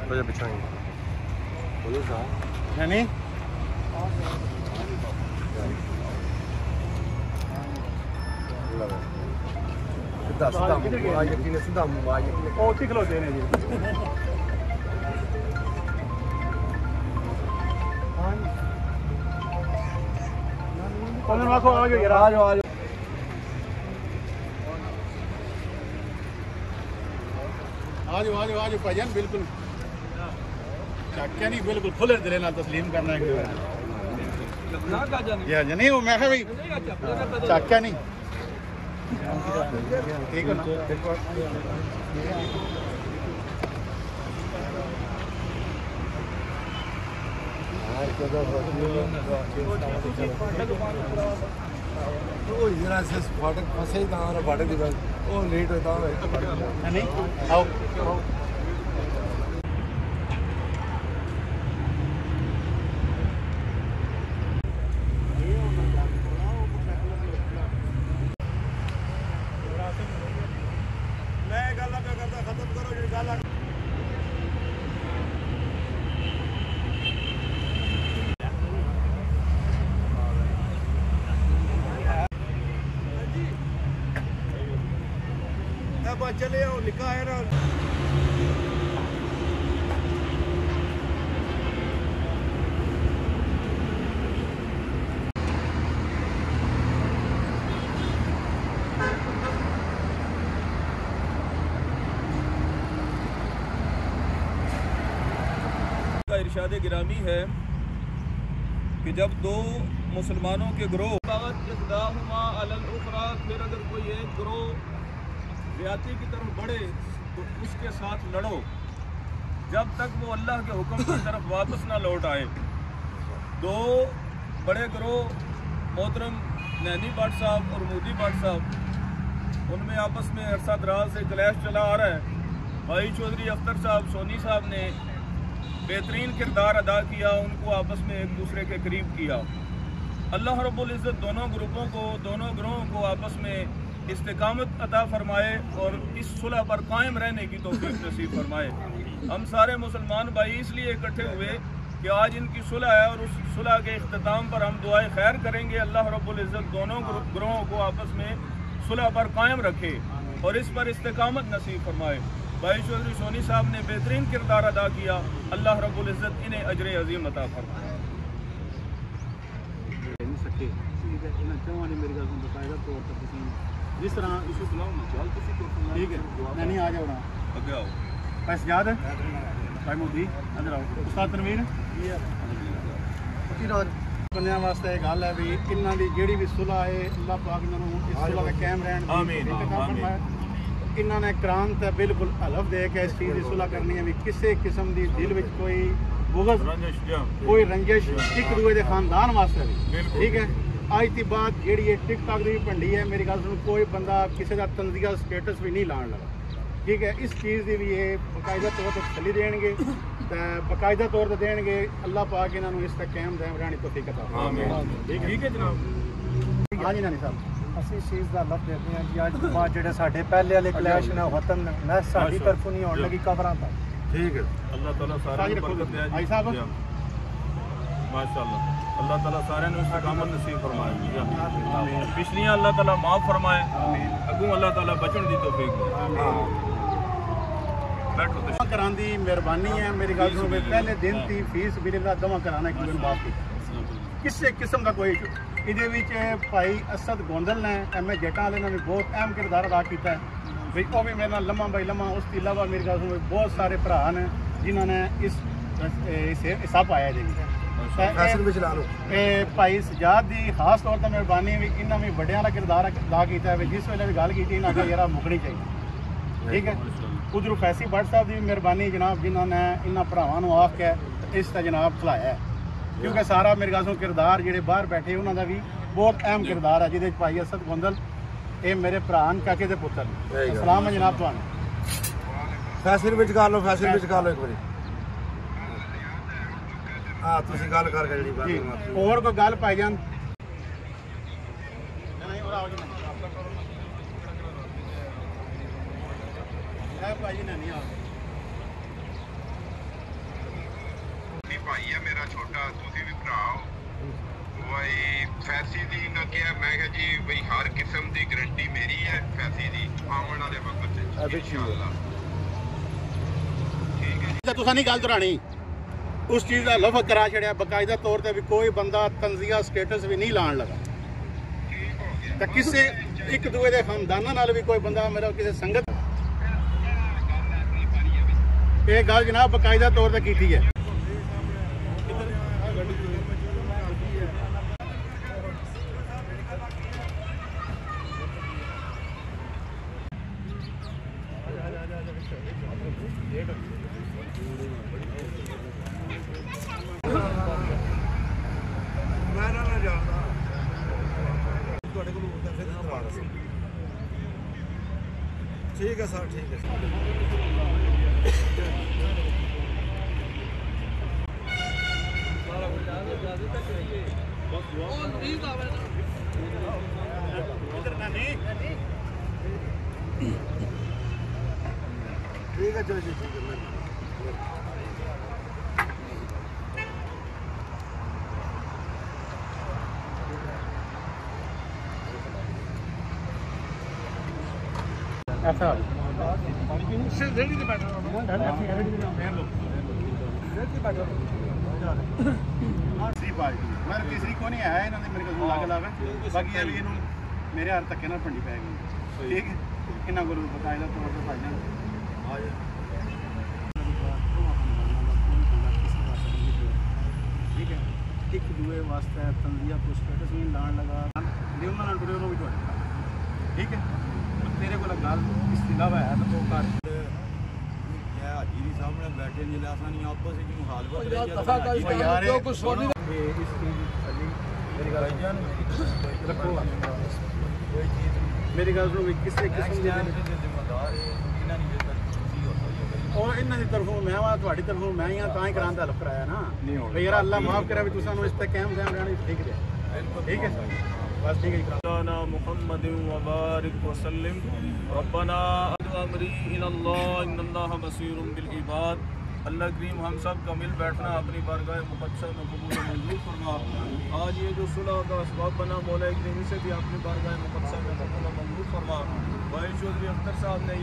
तो पिछा नहीं सीधा खलोते हैं जी आज भाईजान बिल्कुल क्या नहीं बिल्कुल खुले दिले नाल तस्लीम करना है नहीं वो मैं भाई चाक्या नहीं ठीक है ना फाटक फसे ही फाटक की वो लेट होता नहीं आओ मैं गल करता खत्म करो जी गल चले आओ लिखा है ना का इरशाद गिरामी है कि जब दो मुसलमानों के ग्रोह फिर अगर कोई एक ग्रोह ज़्यादती की तरफ बढ़े तो उसके साथ लड़ो जब तक वो अल्लाह के हुक्म की तरफ वापस ना लौट आए। दो बड़े ग्रोह मोहतरम नैनी भट्ट साहब और मोदी भट्ट साहब उनमें आपस में अरसा दराज से क्लैश चला आ रहा है। भाई चौधरी अख्तर साहब सोनी साहब ने बेहतरीन किरदार अदा किया, उनको आपस में एक दूसरे के करीब किया। अल्लाह रब्बुल इज़्ज़त दोनों ग्रुपों को दोनों ग्रोहों को आपस में इस्तिकामत अता फरमाए और इस सुलह पर कायम रहने की तौफीक नसीब फरमाए। हम सारे मुसलमान भाई इसलिए इकट्ठे हुए कि आज इनकी सुलह है और उस सुलह के इख्तिताम पर हम दुआए खैर करेंगे। अल्लाह रब्बुल इज़्ज़त दोनों ग्रोहों को आपस में सुलह पर कायम रखे और इस पर इस्तिकामत नसीब फरमाए। भाई चौधरी सोनी साहब ने बेहतरीन किरदार अदा किया, अल्लाह रब्बुल इज़्ज़त इन्हें अजर अजीम अता फरमाए। जिस तरह इशू ठीक है नहीं आ जाओ ना अगे आओ पैसे याद है भाई मोदी अंदर आओ उस्ताद तनवीर बंदियां वास्ते एक गल है भी इन्हां दी जेहड़ी भी सुलह है अल्लाह पाक इन्हां नूं इस सुलह दे कायम रहन दी आमीन इन्हां ने क्रांत बिल्कुल हलफ दे के इस चीज़ की सुलह करनी है भी किसी किस्म की दिल में कोई बुग़्ज़ कोई रंजिश एक दूए के खानदान वास्ते भी ठीक है। आज की बात जी टिकटॉक की भी भंडी है मेरी गल सुनो कोई बंदा किसी का तंजिया स्टेटस भी नहीं लाने लगा ठीक है। इस चीज़ की भी ये बाकायदा तौर पर तसल्ली देंगे तो बाकायदा तौर पर देंगे। अल्लाह पाक इन्होंने इस तक कायम दायम रहने तो ठीक है जनाब। हाँ जी नानी साहब ਅਸੀਂ ਇਸ ਚੀਜ਼ ਦਾ ਲਫ਼ ਦੇते हैं कि ਅੱਜ ਬਾਅਦ ਜਿਹੜੇ ਸਾਡੇ ਪਹਿਲੇ ਵਾਲੇ ਕਲੈਸ਼ ਨੇ ਖਤਮ ਨਾ ਸਾਡੀ ਤਰਫੋਂ ਨਹੀਂ ਹੋਣ ਲੱਗੀ ਕਬਰਾਂ ਤੱਕ ठीक है। अल्लाह ताला सारे को बरकत दे भाई साहब माशाअल्लाह अल्लाह ताला सारे ने इस्तिकामत नसीब फरमाए पिछलियां अल्लाह ताला माफ़ फरमाए अगू अल्लाह ताला बचन दी तौफीक दे। बैठो करांदी मेहरबानी है मेरी गल सुनो पहले दिन की फीस बिल जमा कराना एक दिन माफ किसी किस्म का कोई इहदे विच भाई असद गोंदल ने एम ए जटा वाले ने भी बहुत अहम किरदार अदा किया है भी वो भी मेरे नाल लम्मा भाई लम्मा उसके अलावा मेरी गल सुनो बहुत सारे भरा ने जिन्होंने इस हिस्सा पाया जी भाई सजाद की खास तौर पर मेहरबानी भी इन्होंने भी बड़िया का किरदार अदा किया है जिस वेले भी गल की इन्होंने यार मुकनी चाहिए ठीक है। उधरों फैसी भट्ट साहब की भी मेहरबानी जनाब जिन्होंने इन्होंने भरावान आख के इसका जनाब खिलाया है क्योंकि सारा मेरे गाल किरदार जोड़े बाहर बैठे उन्होंने भी बहुत अहम किरदार है जिद भाई असद गोंदल ये मेरे भरा काके के पुत्र सलाम है जनाब तुहानू फैसल विच कर लो फैसल विच कर लो एक बारी हाँ तुसी गल करके जी और कोई गल पाई जान भाई नहीं ਭਾਈ ਆ ਮੇਰਾ ਛੋਟਾ, ਤੁਸੀਂ ਵੀ ਭਰਾ ਹੋ। ਬਈ ਫੈਸੀ ਦੀ ਨਾ ਕਿਹਾ, ਮੈਂ ਕਿਹਾ ਜੀ ਬਈ ਹਰ ਕਿਸਮ ਦੀ ਗਰੰਟੀ ਮੇਰੀ ਹੈ ਫੈਸੀ ਦੀ, ਆਉਣ ਵਾਲੇ ਵਕਤ ਵਿੱਚ ਇਨਸ਼ਾਅੱਲਾ। ਠੀਕ ਹੈ ਜੀ। ਤੁਸੀਂ ਨਹੀਂ ਗੱਲ ਦੁਹਰਾਣੀ, ਉਸ ਚੀਜ਼ ਦਾ ਲਫ਼ਜ਼ ਕਰਾ ਛੜਿਆ ਬਕਾਇਦਾ ਤੌਰ ਤੇ ਵੀ ਕੋਈ ਬੰਦਾ ਤੰਜ਼ੀਆ ਸਟੇਟਸ ਵੀ ਨਹੀਂ ਲਾਣ ਲਗਾ। ਤਾਂ ਕਿਸੇ ਇੱਕ ਦੂਏ ਦੇ ਖਾਨਦਾਨਾਂ ਨਾਲ ਵੀ ਕੋਈ ਬੰਦਾ ਮੇਰਾ ਕਿਸੇ ਸੰਗਤ, ਇਹ ਗੱਲ ਜਨਾਬ ਬਕਾਇਦਾ ਤੌਰ ਤੇ ਕੀਤੀ ਹੈ। ਮੈਂ ਨਾ ਜਾਣਦਾ ਤੁਹਾਡੇ ਕੋਲ ਫਿਰ ਕਰਾਣਾ ਸੀ। ਠੀਕ ਹੈ ਸਰ, ਠੀਕ ਹੈ ठीक है। चलो जी, ठीक है। ऐसा मैं तीसरी को नहीं आया इन्होंने मेरे को लग लावे बाकी ये भी इन्हों मेरे हाथ तक ना भंडी पै गई। ठीक है, इन्हों को बकायदा तौर पर भाई ठीक है, एक दूए वास्ते तंजिया को स्टेटस नहीं लाण लगा दे उन्होंने टुरे भी थोड़े। ठीक है, तेरे को गल इस अलावा है तो कर हाजी जी सामने बैठे जिले नहीं आपस में मुखालफत यार मेरी गल सुनो किसी किस्म और इन्हों की तरफों मैं वा थोड़ी तरफों मैं ही हाँ तो ही कराने का हल्फ कराया ना भाई यार अल्लाह माफ करे भी तुम इस पर कैम कैम रहना ठीक है। ठीक है बस ठीक है। मुहम्मद वबारिक वसल्लिम रब्बना अमरी इनल्लाह इन्नल्लाह बसीरुम बिल इबाद। अल्लाह करीम हम सब का मिल बैठना अपनी बारगाह मुक़द्दस में कबूल मंजूर फरमा। आज ये जो सुलह का असबाब बना मौला करीम से भी अपनी बारगाह मुक़द्दस में कबूल मंजूर फरमा। भाई चौधरी अख्तर साहब ने